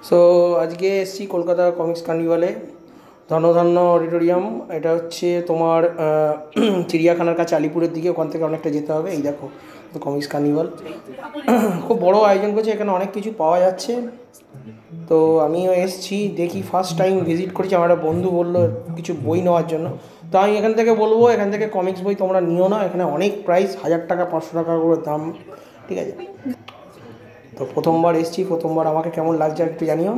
So আজকে এসেছি Kolkata comics কার্নিভালে, ধন্য অডিটোরিয়াম। এটা হচ্ছে তোমার চিড়িয়াখানার কাছে আলিপুরের দিকে, ওখান থেকে অনেকটা যেতে হবে। এই দেখো কমিক্স কার্নিভাল, খুব বড় আয়োজন করছে, এখানে অনেক কিছু পাওয়া যাচ্ছে। তো আমিও এসেছি, দেখি ফার্স্ট টাইম ভিজিট করেছি। আমার একটা বন্ধু বললো কিছু বই নেওয়ার জন্য, তো আমি এখান থেকে বলবো এখান থেকে কমিক্স বই তোমরা নিও না, এখানে অনেক প্রাইস, 1000 টাকা 500 টাকা করে দাম, ঠিক আছে? তো প্রথমবার এসেছি, প্রথমবার আমাকে কেমন লাগছে একটু জানিও।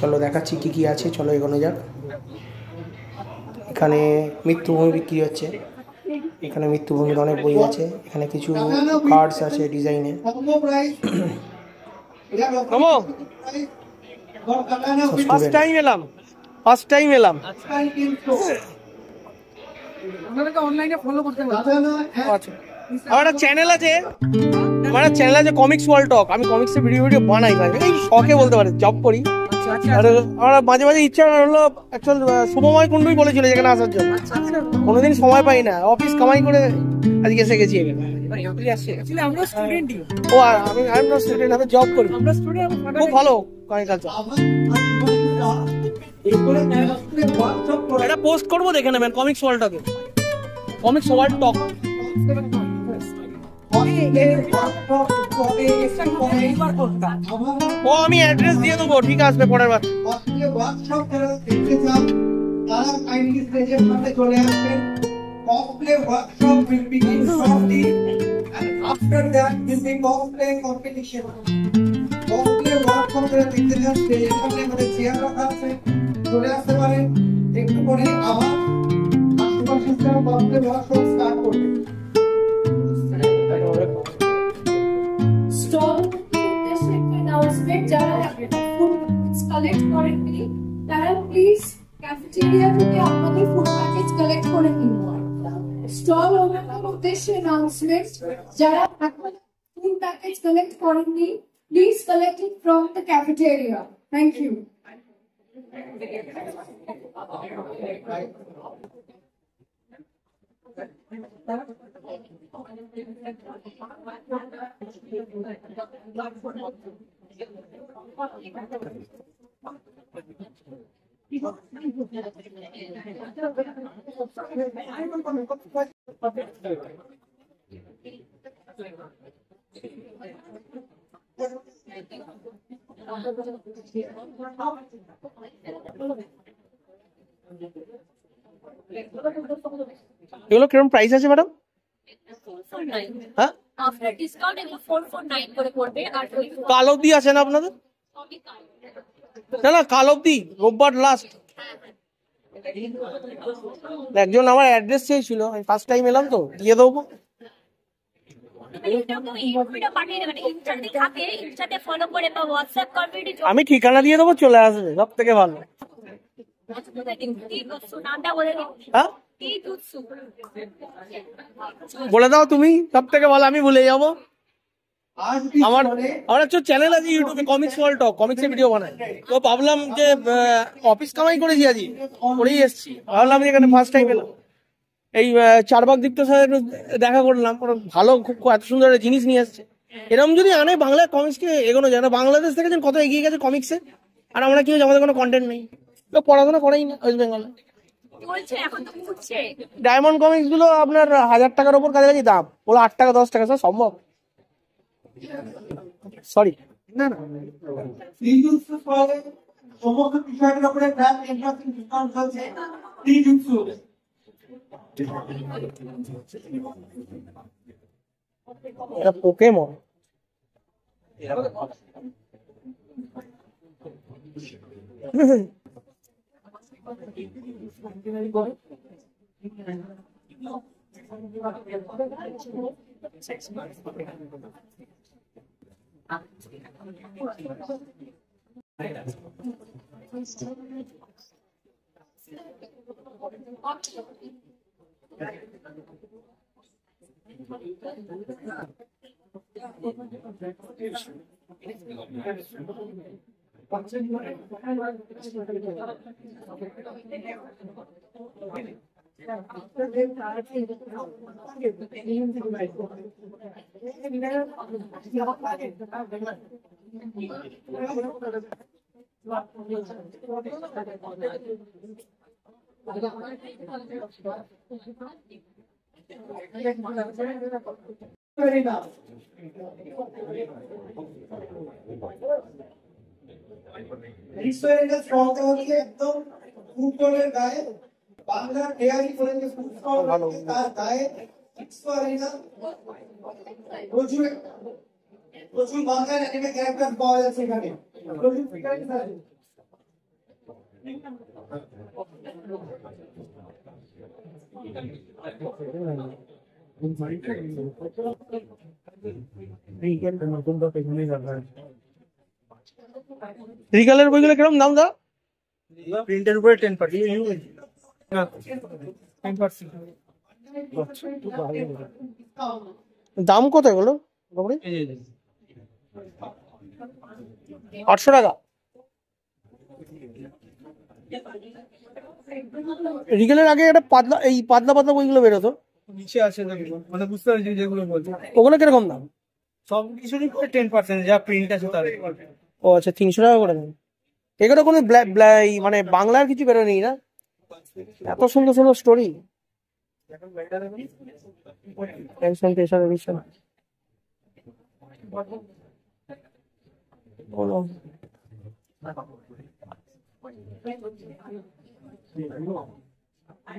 চলো দেখাচ্ছি কী কী আছে, চলো এগোনো যাক। এখানে মৃত্যুভূমি বিক্রি হচ্ছে, এখানে মৃত্যুভূমির অনেক বই আছে, এখানে কিছু কার্ডস আছে ডিজাইনে। ফার্স্ট টাইম এলাম অনলাইনে ফলো করতে আচ্ছা, আমার একটা চ্যানেল আছে, কমিক্স ওয়ার্ল্ড টক। আমি কমিক্সের ভিডিও বানাই, এই শখে বলতে পারি, জব করি। আর আমার মাঝে মাঝে ইচ্ছা হলো, অ্যাকচুয়াল শুভময় কুণ্ডুই বলেছিল যেখানে আসার জন্য, কোনোদিন সময় পাই না, অফিস কামাই করে আজকে এসে গেছি এখানে। ও আমি স্টুডেন্ট, আমি জব করি, খুব ভালো কালচার। এটা পোস্ট করবো, দেখে নেবেন কমিক্স ওয়ার্ল্ড টকে, কমিক্স ওয়ার্ল্ড টক। ও আমি অ্যাড্রেস দিয়ে দেবো, ঠিক আসবে পরের বার। After that, will be cosplay competition. Cosplay workshop দেখতে যাচ্ছে, এখানে আমাদের চেয়ার রাখা আছে, চলে আসতে পারেন। একটু পরে আবার আশেপাশে cosplay workshop স্টার্ট করবে। Stall announcement যারা ফুড কালেক্ট করেননি তারা প্লিজ ক্যাফেটেরিয়া থেকে আপনাদের ফুড প্যাকেজ কালেক্ট করে নিন। স্টল ওনার উদ্দেশ্যে অ্যানাউন্সমেন্ট, যারা ফুড প্যাকেজ কালেক্ট করেননি please collect it from the cafeteria. Thank you. এগুলো কিরকম প্রাইস আছে ম্যাডাম? হ্যাঁ, আফটার ডিসকাউন্ট এগুলো 449 করে পড়বে। আর কাল অবধি আছে না আপনাদের? না কাল অবধি, রোববার লাস্ট। একজন আমার অ্যাড্রেস চেয়েছিল, আমি ফার্স্ট টাইম এলাম তো, দিয়ে দেবো। আমি ঠিকানা দিয়ে দেবো, চলে আসবে, সব থেকে ভালো। হ্যাঁ বলে দাও তুমি, সব থেকে ভালো, আমি ভুলে যাবো। আমার একটা চ্যানেল আছে ইউটিউবে, কমিক্স ওয়ার্ল্ড টক, কমিক্সের ভিডিও বানাই। তো ভাবলাম যে অফিস কামাই করেছি আজ, করেই এসছি, ভাবলাম যে এখানে ফার্স্ট টাইম এলাম। এই চারবাগ দীপ্ত স্যারের দেখা করলাম, ভালো, খুব এত সুন্দর একটা জিনিস নিয়ে এসছে। এরকম যদি আনে বাংলায় কমিক্সকে এগোনো যায় না। বাংলাদেশ থেকে কত এগিয়ে গেছে কমিক্সে, আর আমরা কি হচ্ছে, আমাদের কোনো কন্টেন্ট নেই, পড়াশোনা করেই না ওয়েস্ট বেঙ্গলে। ডায়মন্ড কমিক্স গুলো আপনার 1000 টাকার ওপর কাছাকাছি দাম, ওগুলো 8 টাকা 10 টাকা, স্যার সম্ভব? সরি, না না, সমস্ত বিষয়ের উপরে প্রায় 10% ডিসকাউন্ট চলছে। এটা পোকেমন। Very now. রেস্টুরেন্টের স্টলটা হচ্ছে একদম ফুড কোর্টের গায়ে বাংলা ডেয়ারি করে যে ফুড স্টল তার গায়ে প্রচুর প্রচুর বাংলার অ্যানিমে ক্যারেক্টার পাওয়া যাচ্ছে এখানে প্রচুর ফিগারিস আছে রিগালের বইগুলো কিরকম দাম দা? প্রিন্টের উপরে 10%। দাম কত এগুলো? 800 টাকা। রিগেলের আগে একটা পাতলা পাতলা বইগুলো বেরোতো, নিচে আছে দেখুন, মানে বুঝতে পারছি যেগুলো বলছি। ওগুলো কিরকম দাম? সব কিছুরই 10% যা প্রিন্ট আছে তার। ও আচ্ছা, 300 টাকা করে দেন। এগুলো কোনো মানে বাংলার কিছু বেরোয়নি না? এত সুন্দর সুন্দর স্টোরি।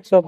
সব